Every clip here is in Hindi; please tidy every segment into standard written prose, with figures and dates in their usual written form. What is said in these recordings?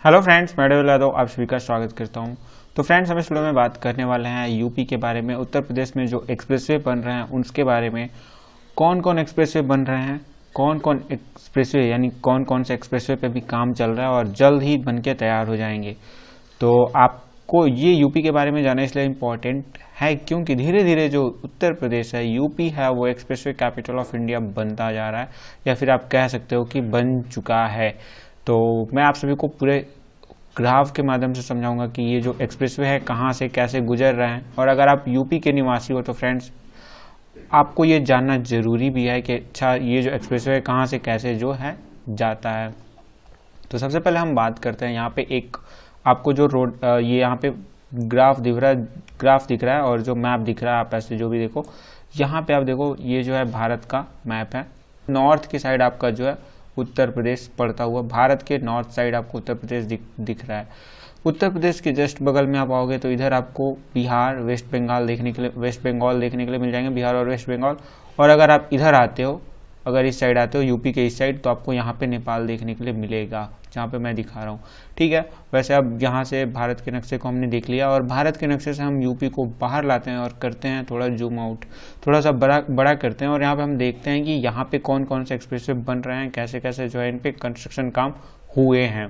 हेलो फ्रेंड्स, मैं डेविल यादव आप सभी का स्वागत करता हूं। तो फ्रेंड्स, हम इस वीडियो में बात करने वाले हैं यूपी के बारे में। उत्तर प्रदेश में जो एक्सप्रेसवे बन रहे हैं उसके बारे में, कौन कौन एक्सप्रेसवे बन रहे हैं, कौन कौन एक्सप्रेसवे यानी कौन कौन से एक्सप्रेसवे पे भी काम चल रहा है और जल्द ही बन के तैयार हो जाएंगे। तो आपको ये यूपी के बारे में जानना इसलिए इम्पोर्टेंट है क्योंकि धीरे धीरे जो उत्तर प्रदेश है, यूपी है, वो एक्सप्रेसवे कैपिटल ऑफ इंडिया बनता जा रहा है, या फिर आप कह सकते हो कि बन चुका है। तो मैं आप सभी को पूरे ग्राफ के माध्यम से समझाऊंगा कि ये जो एक्सप्रेसवे है कहाँ से कैसे गुजर रहे हैं। और अगर आप यूपी के निवासी हो तो फ्रेंड्स, आपको ये जानना जरूरी भी है कि अच्छा ये जो एक्सप्रेसवे है कहाँ से कैसे जो है जाता है। तो सबसे पहले हम बात करते हैं, यहाँ पे एक आपको जो रोड ये यहाँ पे ग्राफ दिख रहा है और जो मैप दिख रहा है, आप ऐसे जो भी देखो, यहाँ पे आप देखो ये जो है भारत का मैप है। नॉर्थ की साइड आपका जो है उत्तर प्रदेश पड़ता हुआ, भारत के नॉर्थ साइड आपको उत्तर प्रदेश दिख रहा है। उत्तर प्रदेश के जस्ट बगल में आप आओगे तो इधर आपको बिहार, वेस्ट बंगाल देखने के लिए मिल जाएंगे, बिहार और वेस्ट बंगाल। और अगर आप इधर आते हो, अगर इस साइड आते हो यूपी के इस साइड, तो आपको यहाँ पे नेपाल देखने के लिए मिलेगा, जहाँ पे मैं दिखा रहा हूँ। ठीक है, वैसे अब यहाँ से भारत के नक्शे को हमने देख लिया और भारत के नक्शे से हम यूपी को बाहर लाते हैं और करते हैं थोड़ा जूम आउट, थोड़ा सा बड़ा करते हैं। और यहाँ पे हम देखते हैं कि यहाँ पे कौन कौन से एक्सप्रेसवे बन रहे हैं, कैसे कैसे जो है इन पे कंस्ट्रक्शन काम हुए हैं।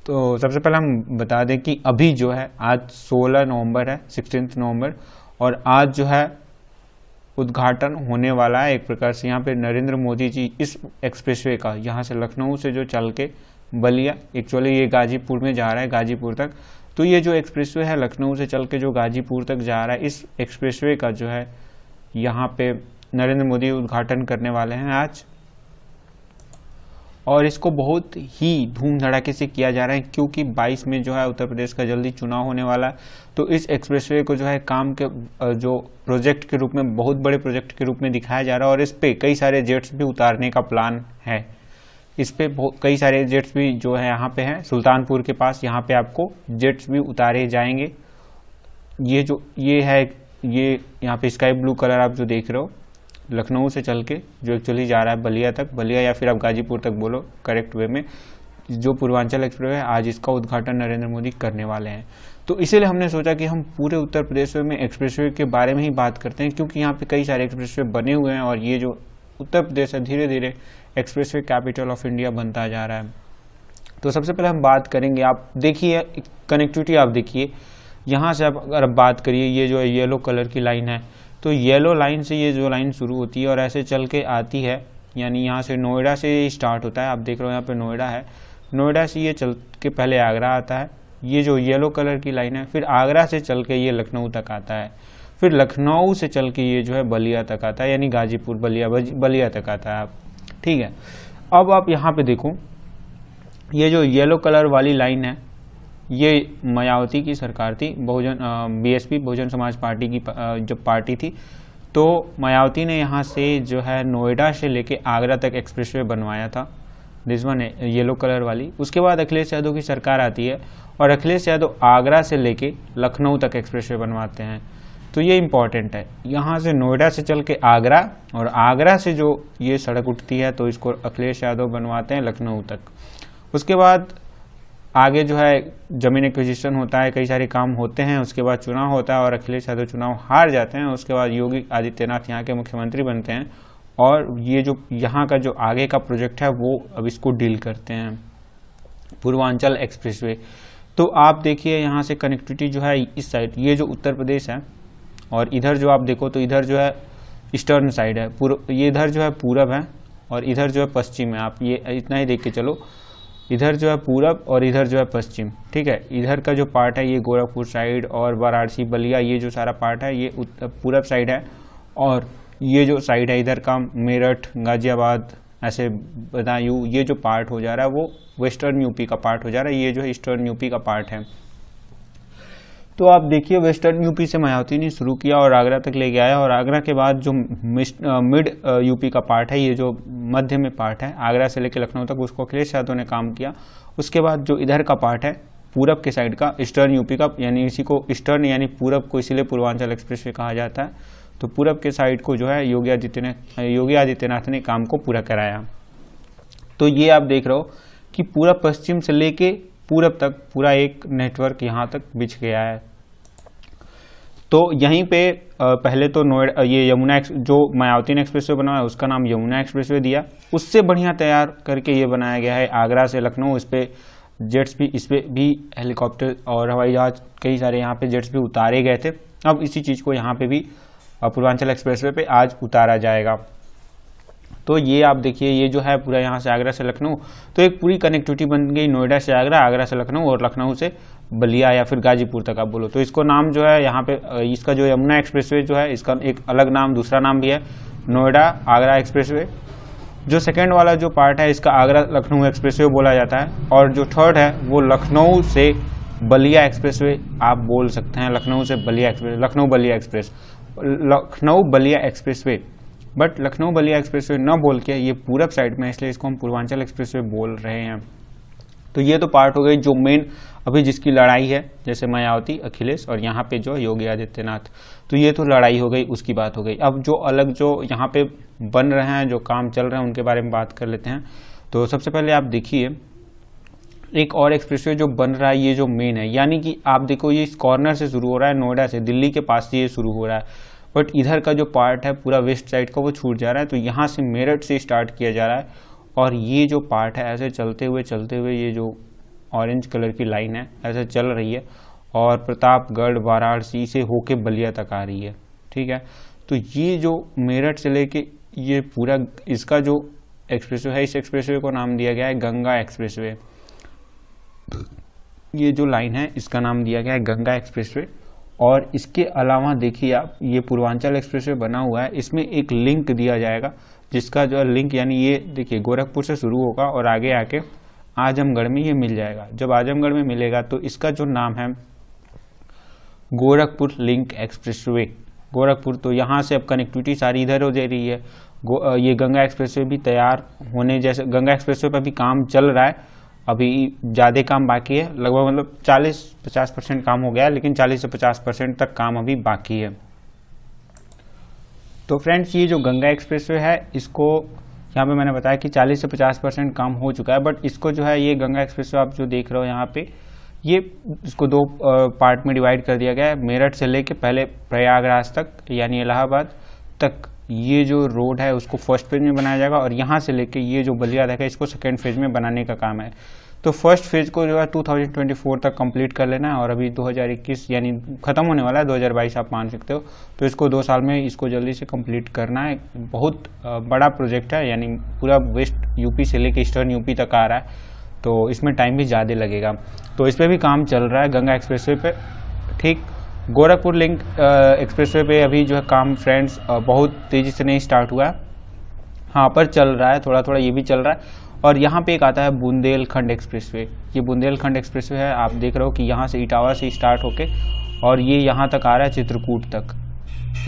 तो सबसे पहले हम बता दें कि अभी जो है आज 16 नवंबर है, 16 नवंबर, और आज जो है उद्घाटन होने वाला है एक प्रकार से। यहाँ पे नरेंद्र मोदी जी इस एक्सप्रेसवे का, यहाँ से लखनऊ से जो चल के बलिया, एक्चुअली ये गाजीपुर में जा रहा है, गाजीपुर तक। तो ये जो एक्सप्रेसवे है लखनऊ से चल के जो गाजीपुर तक जा रहा है, इस एक्सप्रेसवे का जो है यहाँ पे नरेंद्र मोदी उद्घाटन करने वाले हैं आज। और इसको बहुत ही धूम धड़ाके से किया जा रहा है क्योंकि 22 में जो है उत्तर प्रदेश का जल्दी चुनाव होने वाला है। तो इस एक्सप्रेसवे को जो है काम के जो प्रोजेक्ट के रूप में, बहुत बड़े प्रोजेक्ट के रूप में दिखाया जा रहा है। और इस पे कई सारे जेट्स भी उतारने का प्लान है। इस पे कई सारे जेट्स भी जो है यहाँ पे हैं, सुल्तानपुर के पास, यहाँ पे आपको जेट्स भी उतारे जाएंगे। ये है ये यहाँ पे स्काई ब्लू कलर आप जो देख रहे हो, लखनऊ से चल के जो एक्चुअली जा रहा है बलिया तक, बलिया या फिर आप गाजीपुर तक बोलो करेक्ट वे में, जो पूर्वांचल एक्सप्रेसवे है, आज इसका उद्घाटन नरेंद्र मोदी करने वाले हैं। तो इसीलिए हमने सोचा कि हम पूरे उत्तर प्रदेश में एक्सप्रेसवे के बारे में ही बात करते हैं क्योंकि यहाँ पे कई सारे एक्सप्रेसवे बने हुए हैं और ये जो उत्तर प्रदेश है धीरे धीरे एक्सप्रेसवे कैपिटल ऑफ इंडिया बनता जा रहा है। तो सबसे पहले हम बात करेंगे, आप देखिए कनेक्टिविटी, आप देखिए यहाँ से आप अगर बात करिए, ये जो येलो कलर की लाइन है, तो येलो लाइन से ये जो लाइन शुरू होती है और ऐसे चल के आती है, यानी यहाँ से नोएडा से स्टार्ट होता है। आप देख रहे हो यहाँ पे नोएडा है, नोएडा से ये चल के पहले आगरा आता है, ये जो येलो कलर की लाइन है, फिर आगरा से चल के ये लखनऊ तक आता है, फिर लखनऊ से चल के ये जो है बलिया तक आता है, यानी गाजीपुर बलिया तक आता है। आप ठीक है, अब आप यहाँ पे देखो, ये जो येलो कलर वाली लाइन है, ये मायावती की सरकार थी, बीएसपी बहुजन समाज पार्टी की जब पार्टी थी, तो मायावती ने यहाँ से जो है नोएडा से लेके आगरा तक एक्सप्रेसवे बनवाया था, दिस वन है येलो कलर वाली। उसके बाद अखिलेश यादव की सरकार आती है और अखिलेश यादव आगरा से लेके लखनऊ तक एक्सप्रेसवे बनवाते हैं। तो ये इम्पॉर्टेंट है, यहाँ से नोएडा से चल के आगरा, और आगरा से जो ये सड़क उठती है तो इसको अखिलेश यादव बनवाते हैं लखनऊ तक। उसके बाद आगे जो है जमीन एक्विजिशन होता है, कई सारे काम होते हैं, उसके बाद चुनाव होता है और अखिलेश यादव चुनाव हार जाते हैं। उसके बाद योगी आदित्यनाथ यहाँ के मुख्यमंत्री बनते हैं और ये जो यहाँ का जो आगे का प्रोजेक्ट है वो अब इसको डील करते हैं, पूर्वांचल एक्सप्रेसवे। तो आप देखिए यहाँ से कनेक्टिविटी जो है इस साइड, ये जो उत्तर प्रदेश है, और इधर जो आप देखो तो इधर जो है ईस्टर्न साइड है, ये इधर जो है पूरब है और इधर जो है पश्चिम है। आप ये इतना ही देख के चलो, इधर जो है पूरब और इधर जो है पश्चिम। ठीक है, इधर का जो पार्ट है ये गोरखपुर साइड और वाराणसी बलिया, ये जो सारा पार्ट है ये पूरब साइड है, और ये जो साइड है इधर का मेरठ, गाजियाबाद, ऐसे बदायूं, ये जो पार्ट हो जा रहा है वो वेस्टर्न यूपी का पार्ट हो जा रहा है, ये जो है ईस्टर्न यूपी का पार्ट है। तो आप देखिए वेस्टर्न यूपी से मायावती ने शुरू किया और आगरा तक ले गया, और आगरा के बाद जो मिड यूपी का पार्ट है, ये जो मध्य में पार्ट है आगरा से लेकर लखनऊ तक, उसको अखिलेश यादव ने काम किया। उसके बाद जो इधर का पार्ट है पूरब के साइड का, ईस्टर्न यूपी का, यानी इसी को ईस्टर्न यानी पूरब को इसीलिए पूर्वांचल एक्सप्रेसवे कहा जाता है। तो पूरब के साइड को जो है योगी आदित्यनाथ ने काम को पूरा कराया। तो ये आप देख रहे हो कि पूरा पश्चिम से लेके पूरब तक पूरा एक नेटवर्क यहाँ तक बिछ गया है। तो यहीं पे पहले तो नोएडा ये यमुना जो मायावती एक्सप्रेसवे बना है उसका नाम यमुना एक्सप्रेसवे दिया, उससे बढ़िया तैयार करके ये बनाया गया है आगरा से लखनऊ। इस पे जेट्स भी, इस पे भी हेलीकॉप्टर और हवाई जहाज कई सारे यहाँ पे जेट्स भी उतारे गए थे। अब इसी चीज़ को यहाँ पे भी पूर्वांचल एक्सप्रेसवे पे आज उतारा जाएगा। तो ये आप देखिए, ये जो है पूरा यहाँ से आगरा से लखनऊ, तो एक पूरी कनेक्टिविटी बन गई नोएडा से आगरा, आगरा से लखनऊ और लखनऊ से बलिया या फिर गाजीपुर तक आप बोलो। तो इसको नाम जो है यहाँ पे इसका जो यमुना एक्सप्रेसवे जो है इसका एक अलग नाम, दूसरा नाम भी है नोएडा आगरा एक्सप्रेसवे। जो सेकेंड वाला जो पार्ट है इसका आगरा लखनऊ एक्सप्रेसवे बोला जाता है, और जो थर्ड है वो लखनऊ से बलिया एक्सप्रेसवे आप बोल सकते हैं। लखनऊ से Ballia express, Lucknow Ballia express, Lucknow Ballia expressway. But Lucknow Ballia expressway न बोल के ये पूरब साइड में, इसलिए इसको हम पूर्वांचल एक्सप्रेसवे बोल रहे हैं। तो ये तो पार्ट हो गई जो मेन अभी जिसकी लड़ाई है, जैसे मायावती, अखिलेश और यहाँ पे जो योगी आदित्यनाथ, तो ये तो लड़ाई हो गई, उसकी बात हो गई। अब जो अलग जो यहाँ पे बन रहे हैं, जो काम चल रहे हैं, उनके बारे में बात कर लेते हैं। तो सबसे पहले आप देखिए एक और एक्सप्रेसवे जो बन रहा है, ये जो मेन है, यानी कि आप देखो ये इस कॉर्नर से शुरू हो रहा है, नोएडा से, दिल्ली के पास से ये शुरू हो रहा है, बट इधर का जो पार्ट है पूरा वेस्ट साइड का वो छूट जा रहा है। तो यहाँ से मेरठ से स्टार्ट किया जा रहा है, और ये जो पार्ट है ऐसे चलते हुए ये जो ऑरेंज कलर की लाइन है ऐसे चल रही है, और प्रतापगढ़, वाराणसी से होके बलिया तक आ रही है। ठीक है, तो ये जो मेरठ से लेके ये पूरा इसका जो एक्सप्रेसवे है, इस एक्सप्रेसवे को नाम दिया गया है गंगा एक्सप्रेसवे। ये जो लाइन है इसका नाम दिया गया है गंगा एक्सप्रेसवे। और इसके अलावा देखिए आप, ये पूर्वांचल एक्सप्रेसवे बना हुआ है, इसमें एक लिंक दिया जाएगा, जिसका जो लिंक यानी ये देखिए गोरखपुर से शुरू होगा और आगे आके आजमगढ़ में ये मिल जाएगा। जब आजमगढ़ में मिलेगा तो इसका जो नाम है गोरखपुर लिंक एक्सप्रेसवे, गोरखपुर। तो यहाँ से अब कनेक्टिविटी सारी इधर हो जा रही है। ये गंगा एक्सप्रेसवे भी तैयार होने, जैसे गंगा एक्सप्रेसवे पर भी काम चल रहा है, अभी ज़्यादा काम बाकी है, लगभग मतलब 40-50% काम हो गया है, लेकिन 40 से 50% तक काम अभी बाकी है। तो फ्रेंड्स, ये जो गंगा एक्सप्रेसवे है, इसको यहाँ पे मैंने बताया कि 40 से 50% काम हो चुका है, बट इसको जो है ये गंगा एक्सप्रेसवे आप जो देख रहे हो यहाँ पे, ये इसको दो पार्ट में डिवाइड कर दिया गया है। मेरठ से लेके पहले प्रयागराज तक यानी इलाहाबाद तक ये जो रोड है उसको फर्स्ट फेज में बनाया जाएगा, और यहाँ से लेके ये जो बलिया तक है इसको सेकेंड फेज में बनाने का काम है। तो फर्स्ट फेज को जो है 2024 तक कंप्लीट कर लेना है, और अभी 2021 यानी खत्म होने वाला है, 2022 आप मान सकते हो। तो इसको 2 साल में इसको जल्दी से कंप्लीट करना है। बहुत बड़ा प्रोजेक्ट है, यानी पूरा वेस्ट यूपी से लेके ईस्टर्न यूपी तक आ रहा है, तो इसमें टाइम भी ज़्यादा लगेगा। तो इस पर भी काम चल रहा है गंगा एक्सप्रेसवे पे। ठीक, गोरखपुर लिंक एक्सप्रेसवे पे अभी जो है काम फ्रेंड्स बहुत तेज़ी से नहीं स्टार्ट हुआ है, हाँ पर चल रहा है, थोड़ा थोड़ा ये भी चल रहा है। और यहाँ पे एक आता है बुंदेलखंड एक्सप्रेसवे। ये बुंदेलखंड एक्सप्रेसवे है, आप देख रहे हो कि यहाँ से इटावा से स्टार्ट होके और ये यहाँ तक आ रहा है चित्रकूट तक।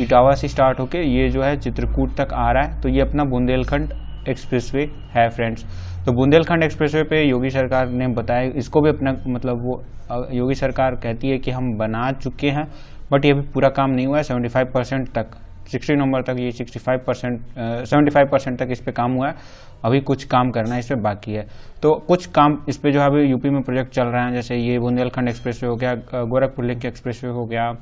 इटावा से स्टार्ट होके ये जो है चित्रकूट तक आ रहा है, तो ये अपना बुंदेलखंड एक्सप्रेसवे है फ्रेंड्स। तो बुंदेलखंड एक्सप्रेसवे पे योगी सरकार ने बताया, इसको भी अपना मतलब वो योगी सरकार कहती है कि हम बना चुके हैं, बट ये भी पूरा काम नहीं हुआ है। 75% तक, 60 नंबर तक ये 75% तक इस पे काम हुआ है, अभी कुछ काम करना है इस पे बाकी है। तो कुछ काम इस पे जो है अभी यूपी में प्रोजेक्ट चल रहे हैं, जैसे ये बुंदेलखंड एक्सप्रेसवे हो गया, गोरखपुर लिंक एक्सप्रेसवे हो गया,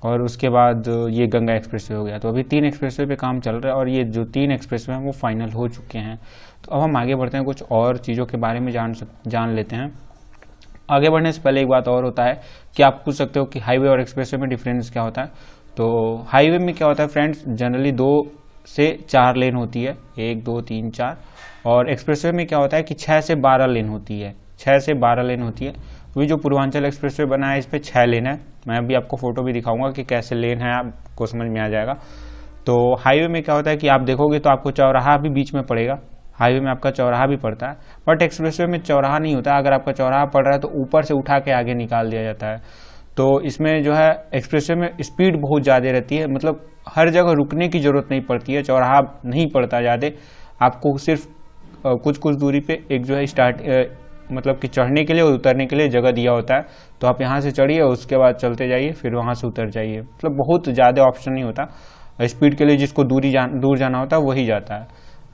और उसके बाद ये गंगा एक्सप्रेसवे हो गया। तो अभी 3 एक्सप्रेसवे पे काम चल रहा है, और ये जो 3 एक्सप्रेसवे हैं वो फाइनल हो चुके हैं। तो अब हम आगे बढ़ते हैं, कुछ और चीज़ों के बारे में जान लेते हैं। आगे बढ़ने से पहले एक बात और होता है कि आप पूछ सकते हो कि हाईवे और एक्सप्रेसवे में डिफरेंस क्या होता है। तो हाईवे में क्या होता है फ्रेंड्स, जनरली 2 से 4 लेन होती है, 1 2 3 4। और एक्सप्रेसवे में क्या होता है कि 6 से 12 लेन होती है, 6 से 12 लेन होती है। वही जो पूर्वांचल एक्सप्रेसवे बना है इस पर 6 लेन है। मैं अभी आपको फोटो भी दिखाऊंगा कि कैसे लेन है, आपको समझ में आ जाएगा। तो हाईवे में क्या होता है कि आप देखोगे तो आपको चौराहा भी बीच में पड़ेगा, हाईवे में आपका चौराहा भी पड़ता है, बट एक्सप्रेसवे में चौराहा नहीं होता। अगर आपका चौराहा पड़ रहा है तो ऊपर से उठा के आगे निकाल दिया जाता है। तो इसमें जो है एक्सप्रेसवे में स्पीड बहुत ज़्यादा रहती है, मतलब हर जगह रुकने की ज़रूरत नहीं पड़ती है, चौराहा नहीं पड़ता ज़्यादा। आपको सिर्फ कुछ कुछ दूरी पे एक जो है मतलब कि चढ़ने के लिए और उतरने के लिए जगह दिया होता है। तो आप यहाँ से चढ़िए, उसके बाद चलते जाइए, फिर वहाँ से उतर जाइए, मतलब बहुत ज़्यादा ऑप्शन नहीं होता। स्पीड के लिए जिसको दूर जाना होता है वही जाता है।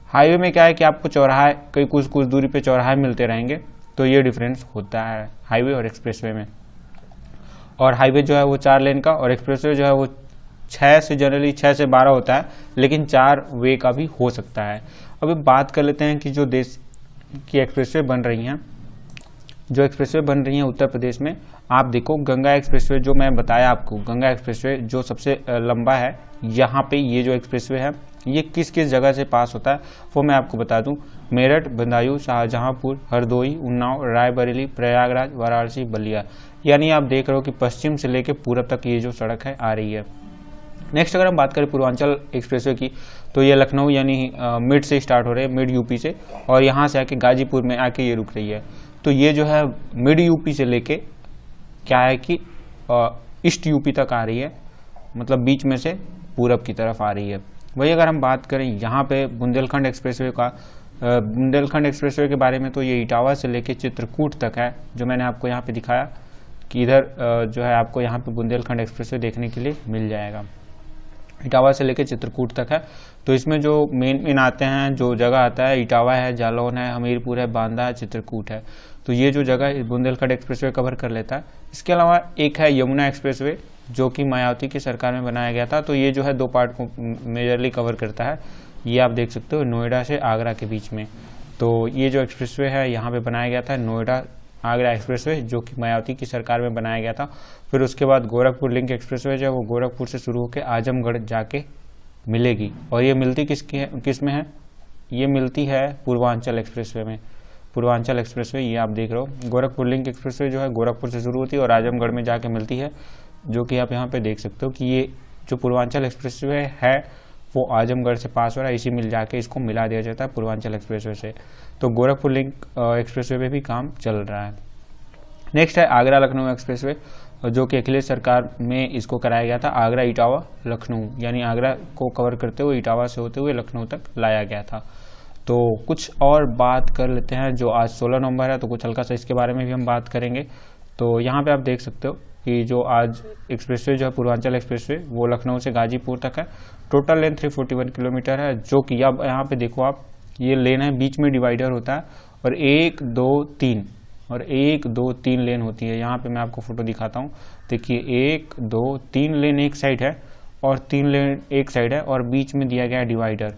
हाईवे में क्या है कि आपको चौराहा कई कुछ दूरी पे चौराहे मिलते रहेंगे, तो ये डिफरेंस होता है हाईवे और एक्सप्रेसवे में। और हाईवे जो है वो 4 लेन का और एक्सप्रेसवे जो है वो 6 से जनरली 6 से 12 होता है, लेकिन 4 वे का भी हो सकता है। अब बात कर लेते हैं कि जो देश की एक्सप्रेसवे बन रही हैं, जो एक्सप्रेसवे बन रही हैं उत्तर प्रदेश में, आप देखो गंगा एक्सप्रेसवे जो मैं बताया आपको, गंगा एक्सप्रेसवे जो सबसे लंबा है, यहाँ पे ये जो एक्सप्रेसवे है ये किस किस जगह से पास होता है वो मैं आपको बता दूं। मेरठ, बदायूं, शाहजहांपुर, हरदोई, उन्नाव, रायबरेली, प्रयागराज, वाराणसी, बलिया, यानी आप देख रहे हो कि पश्चिम से लेकर पूरब तक ये जो सड़क है आ रही है। नेक्स्ट अगर हम बात करें पूर्वांचल एक्सप्रेसवे की, तो ये लखनऊ यानी मिड से स्टार्ट हो रहे हैं, मिड यूपी से, और यहाँ से आके गाजीपुर में आके ये रुक रही है। तो ये जो है मिड यूपी से लेके क्या है कि ईस्ट यूपी तक आ रही है, मतलब बीच में से पूरब की तरफ आ रही है। वही अगर हम बात करें यहाँ पे बुंदेलखंड एक्सप्रेसवे का, बुंदेलखंड एक्सप्रेसवे के बारे में, तो ये इटावा से लेके चित्रकूट तक है, जो मैंने आपको यहाँ पे दिखाया कि इधर जो है आपको यहाँ पे बुंदेलखंड एक्सप्रेसवे देखने के लिए मिल जाएगा। इटावा से लेके चित्रकूट तक है। तो इसमें जो मेन आते हैं, जो जगह आता है, इटावा है, जालौन है, हमीरपुर है, बांदा है, चित्रकूट है। तो ये जो जगह बुंदेलखंड एक्सप्रेसवे कवर कर लेता है। इसके अलावा एक है यमुना एक्सप्रेसवे, जो कि मायावती की सरकार में बनाया गया था। तो ये जो है 2 पार्ट को मेजरली कवर करता है। ये आप देख सकते हो नोएडा से आगरा के बीच में। तो ये जो एक्सप्रेसवे है यहाँ पे बनाया गया था, नोएडा आगरा एक्सप्रेसवे, जो कि मायावती की सरकार में बनाया गया था। फिर उसके बाद गोरखपुर लिंक एक्सप्रेसवे जो है वो गोरखपुर से शुरू होकर आजमगढ़ जाके मिलेगी। और ये मिलती किस में है? ये मिलती है पूर्वांचल एक्सप्रेसवे में। पूर्वांचल एक्सप्रेसवे ये आप देख रहे हो, गोरखपुर लिंक एक्सप्रेसवे जो है गोरखपुर से शुरू होती है और आजमगढ़ में जाके मिलती है, जो कि आप यहाँ पे देख सकते हो कि ये जो पूर्वांचल एक्सप्रेसवे है वो आजमगढ़ से पास हो रहा है, इसी मिल जाके इसको मिला दिया जाता है पूर्वांचल एक्सप्रेसवे से। तो गोरखपुर लिंक एक्सप्रेसवे पे भी काम चल रहा है। नेक्स्ट है आगरा लखनऊ एक्सप्रेसवे, जो कि अखिलेश सरकार में इसको कराया गया था। आगरा इटावा लखनऊ, यानी आगरा को कवर करते हुए इटावा से होते हुए लखनऊ तक लाया गया था। तो कुछ और बात कर लेते हैं, जो आज 16 नवंबर है, तो कुछ हल्का सा इसके बारे में भी हम बात करेंगे। तो यहाँ पे आप देख सकते हो कि जो आज एक्सप्रेसवे जो है पूर्वांचल एक्सप्रेसवे, वो लखनऊ से गाजीपुर तक है। टोटल लेंथ 341 किलोमीटर है, जो कि अब यहाँ पे देखो आप, ये लेन है, बीच में डिवाइडर होता है और 1 2 3 और 1 2 3 लेन होती है। यहाँ पे मैं आपको फोटो दिखाता हूँ, देखिए 1 2 3 लेन एक साइड है और 3 लेन एक साइड है और बीच में दिया गया है डिवाइडर।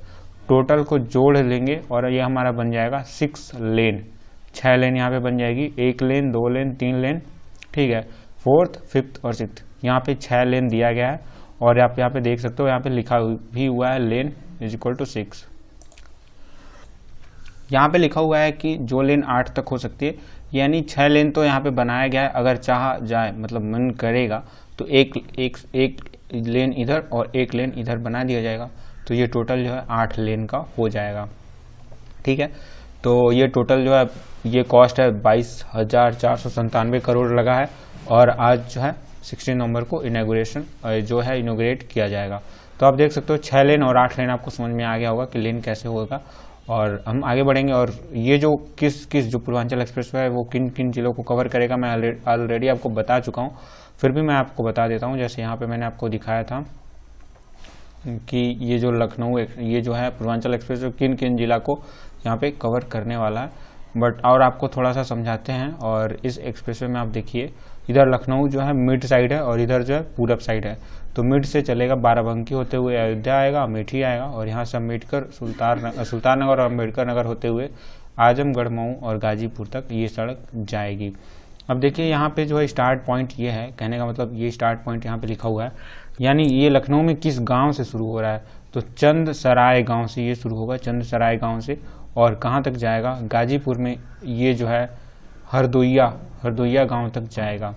टोटल को जोड़ लेंगे और ये हमारा बन जाएगा 6 लेन, 6 लेन यहाँ पे बन जाएगी, 1 लेन 2 लेन 3 लेन, ठीक है, 4th 5th और 6th, यहाँ पे 6 लेन दिया गया है। और आप यहाँ पे देख सकते हो, यहाँ पे लिखा भी हुआ है लेन = 6। यहाँ पे लिखा हुआ है कि जो लेन 8 तक हो सकती है, यानी 6 लेन तो यहाँ पे बनाया गया है। अगर चाहा जाए, मतलब मन करेगा, तो एक लेन इधर और 1 लेन इधर बना दिया जाएगा। तो ये टोटल जो है 8 लेन का हो जाएगा, ठीक है। तो ये टोटल जो है, ये कॉस्ट है 22,497 करोड़ लगा है। और आज जो है 16 नवंबर को इनॉग्रेट किया जाएगा। तो आप देख सकते हो 6 लेन और 8 लेन, आपको समझ में आ गया होगा कि लेन कैसे होगा। और हम आगे बढ़ेंगे, और ये जो किस जो पूर्वांचल एक्सप्रेसवे है वो किन किन जिलों को कवर करेगा मैं ऑलरेडी आपको बता चुका हूँ, फिर भी मैं आपको बता देता हूँ। जैसे यहाँ पे मैंने आपको दिखाया था कि ये जो लखनऊ, ये जो है पूर्वांचल एक्सप्रेसवे किन किन जिला को यहाँ पे कवर करने वाला है। बट और आपको थोड़ा सा समझाते हैं। और इस एक्सप्रेसवे में आप देखिए, इधर लखनऊ जो है मिड साइड है और इधर जो है पूरब साइड है। तो मिड से चलेगा बाराबंकी होते हुए अयोध्या आएगा, अमेठी आएगा, और यहाँ से अम्बेडकर, सुल्ताननगर और अम्बेडकर नगर होते हुए आजमगढ़, मऊ और गाजीपुर तक ये सड़क जाएगी। अब देखिए यहाँ पे जो है स्टार्ट पॉइंट ये है, कहने का मतलब ये स्टार्ट पॉइंट यहाँ पे लिखा हुआ है, यानी ये लखनऊ में किस गांव से शुरू हो रहा है, तो चंद सराय गांव से ये शुरू होगा, चंद सराय गांव से। और कहाँ तक जाएगा, गाजीपुर में ये जो है हरदोइया गांव तक जाएगा।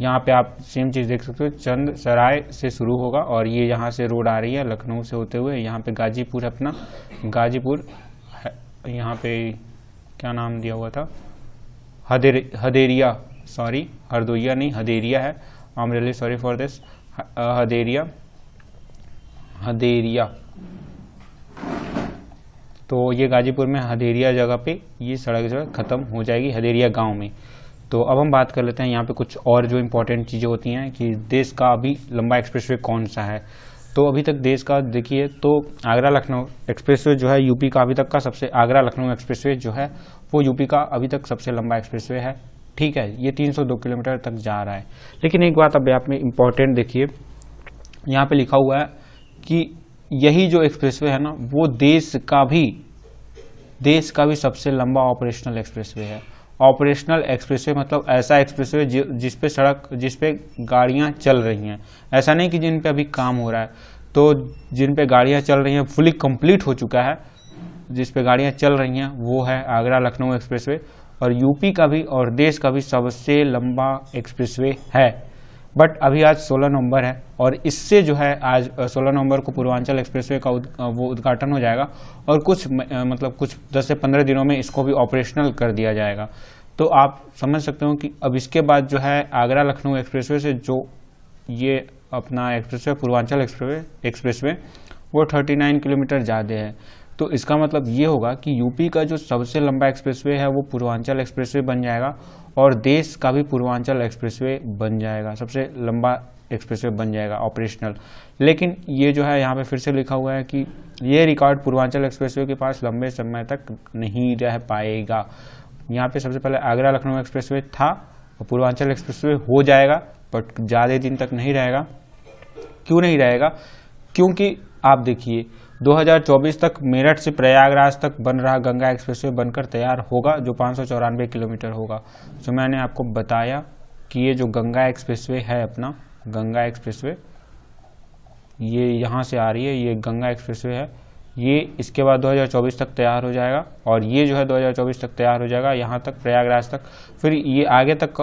यहाँ पे आप सेम चीज़ देख सकते हो, चंद सराय से शुरू होगा और ये यहाँ से रोड आ रही है लखनऊ से होते हुए, यहाँ पे गाजीपुर अपना, गाजीपुर यहाँ पे क्या नाम दिया हुआ था, हदेरिया, सॉरी हरदोइया नहीं, हदेरिया है। I am really sorry for this, हदेरिया। तो ये गाजीपुर में हदेरिया जगह पे ये सड़क जो है ख़त्म हो जाएगी, हदेरिया गांव में। तो अब हम बात कर लेते हैं यहाँ पे कुछ और जो इम्पोर्टेंट चीज़ें होती हैं कि देश का अभी लंबा एक्सप्रेसवे कौन सा है। तो अभी तक देश का देखिए तो आगरा लखनऊ एक्सप्रेसवे जो है यूपी का अभी तक का सबसे, आगरा लखनऊ एक्सप्रेसवे जो है वो यूपी का अभी तक सबसे लंबा एक्सप्रेसवे है। ठीक है, ये 302 किलोमीटर तक जा रहा है। लेकिन एक बात अब आप में इम्पोर्टेंट देखिए, यहाँ पे लिखा हुआ है कि यही जो एक्सप्रेसवे है ना वो देश का भी सबसे लंबा ऑपरेशनल एक्सप्रेसवे है। ऑपरेशनल एक्सप्रेसवे मतलब ऐसा एक्सप्रेसवे जिस पे गाड़ियां चल रही हैं, ऐसा नहीं कि जिन पे अभी काम हो रहा है। तो जिन पे गाड़ियां चल रही हैं, फुली कंप्लीट हो चुका है, जिस पे गाड़ियां चल रही हैं वो है आगरा लखनऊ एक्सप्रेसवे, और यूपी का भी और देश का भी सबसे लंबा एक्सप्रेसवे है। बट अभी आज 16 नवंबर है और इससे जो है आज 16 नवंबर को पूर्वांचल एक्सप्रेसवे का वो उद्घाटन हो जाएगा और कुछ 10 से 15 दिनों में इसको भी ऑपरेशनल कर दिया जाएगा। तो आप समझ सकते हो कि अब इसके बाद जो है आगरा लखनऊ एक्सप्रेसवे से जो ये अपना एक्सप्रेसवे पूर्वांचल एक्सप्रेसवे वो 39 किलोमीटर ज़्यादा है। तो इसका मतलब ये होगा कि यूपी का जो सबसे लंबा एक्सप्रेसवे है वो पूर्वांचल एक्सप्रेसवे बन जाएगा और देश का भी पूर्वांचल एक्सप्रेसवे बन जाएगा, सबसे लंबा एक्सप्रेसवे बन जाएगा ऑपरेशनल। लेकिन ये जो है यहाँ पे फिर से लिखा हुआ है कि ये रिकॉर्ड पूर्वांचल एक्सप्रेसवे के पास लंबे समय तक नहीं रह पाएगा। यहाँ पे सबसे पहले आगरा लखनऊ एक्सप्रेसवे था और पूर्वांचल एक्सप्रेसवे हो जाएगा, बट ज़्यादा दिन तक नहीं रहेगा। क्यों नहीं रहेगा? क्योंकि आप देखिए 2024 तक मेरठ से प्रयागराज तक बन रहा गंगा एक्सप्रेसवे बनकर तैयार होगा, जो 594 किलोमीटर होगा। जो मैंने आपको बताया कि ये जो गंगा एक्सप्रेसवे है अपना, गंगा एक्सप्रेसवे ये यहाँ से आ रही है, ये गंगा एक्सप्रेसवे है, ये इसके बाद 2024 तक तैयार हो जाएगा और ये जो है 2024 तक तैयार हो जाएगा यहाँ तक प्रयागराज तक। फिर ये आगे तक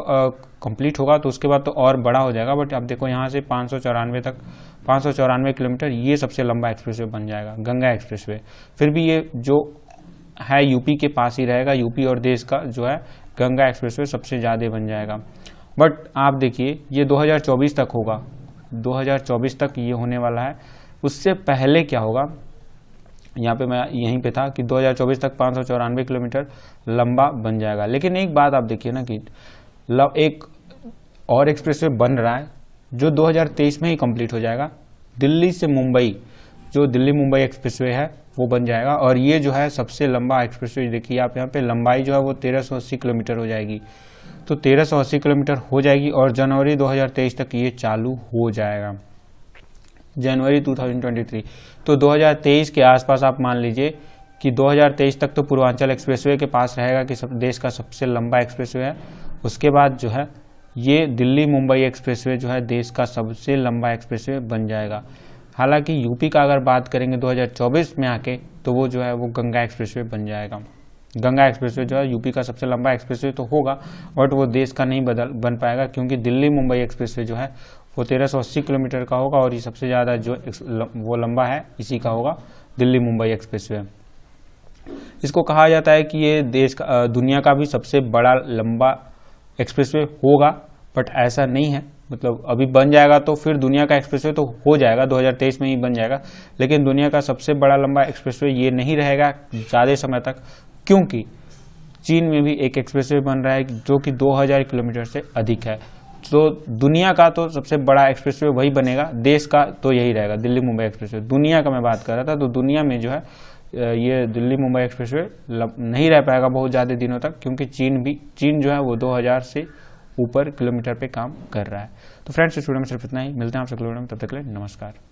कंप्लीट होगा तो उसके बाद तो और बड़ा हो जाएगा। बट अब देखो यहाँ से 594 किलोमीटर ये सबसे लंबा एक्सप्रेसवे बन जाएगा, गंगा एक्सप्रेसवे। फिर भी ये जो है यूपी के पास ही रहेगा, यूपी और देश का जो है गंगा एक्सप्रेसवे सबसे ज़्यादा बन जाएगा। बट आप देखिए ये 2024 तक होगा, 2024 तक ये होने वाला है। उससे पहले क्या होगा, यहाँ पे मैं यहीं पे था कि 2024 तक 594 किलोमीटर लंबा बन जाएगा। लेकिन एक बात आप देखिए ना कि एक और एक्सप्रेसवे बन रहा है जो 2023 में ही कंप्लीट हो जाएगा, दिल्ली से मुंबई, जो दिल्ली मुंबई एक्सप्रेसवे है वो बन जाएगा और ये जो है सबसे लंबा एक्सप्रेसवे। देखिए आप यहाँ पे लंबाई जो है वो 1380 किलोमीटर हो जाएगी। तो 1380 किलोमीटर हो जाएगी और जनवरी 2023 तक ये चालू हो जाएगा, जनवरी 2023। तो 2023 के आसपास आप मान लीजिए कि 2023 तक तो पूर्वांचल एक्सप्रेसवे के पास रहेगा कि देश का सबसे लंबा एक्सप्रेसवे है। उसके बाद जो है ये दिल्ली मुंबई एक्सप्रेसवे जो है देश का सबसे लंबा एक्सप्रेसवे बन जाएगा। हालांकि यूपी का अगर बात करेंगे 2024 में आके तो वो जो है वो गंगा एक्सप्रेसवे बन जाएगा। गंगा एक्सप्रेसवे जो है यूपी का सबसे लंबा एक्सप्रेसवे तो होगा, बट वो देश का नहीं बन पाएगा क्योंकि दिल्ली मुंबई एक्सप्रेसवे जो है वो 1380 किलोमीटर का होगा और ये सबसे ज़्यादा जो वो लंबा है इसी का होगा, दिल्ली मुंबई एक्सप्रेसवे। इसको कहा जाता है कि ये देश का दुनिया का भी सबसे बड़ा लंबा एक्सप्रेसवे होगा, बट ऐसा नहीं है। मतलब अभी बन जाएगा तो फिर दुनिया का एक्सप्रेसवे तो हो जाएगा, 2023 में ही बन जाएगा, लेकिन दुनिया का सबसे बड़ा लंबा एक्सप्रेसवे ये नहीं रहेगा ज़्यादा समय तक, क्योंकि चीन में भी एक एक्सप्रेसवे बन रहा है जो कि 2000 किलोमीटर से अधिक है। तो दुनिया का तो सबसे बड़ा एक्सप्रेसवे वही बनेगा, देश का तो यही रहेगा, दिल्ली मुंबई एक्सप्रेसवे। दुनिया का मैं बात कर रहा था, तो दुनिया में जो है ये दिल्ली मुंबई एक्सप्रेसवे नहीं रह पाएगा बहुत ज़्यादा दिनों तक, क्योंकि चीन जो है वो 2000 से ऊपर किलोमीटर पे काम कर रहा है। तो फ्रेंड्स इस वीडियो में सिर्फ इतना ही, मिलते हैं आपसे अगले वीडियो में, तब तक के लिए नमस्कार।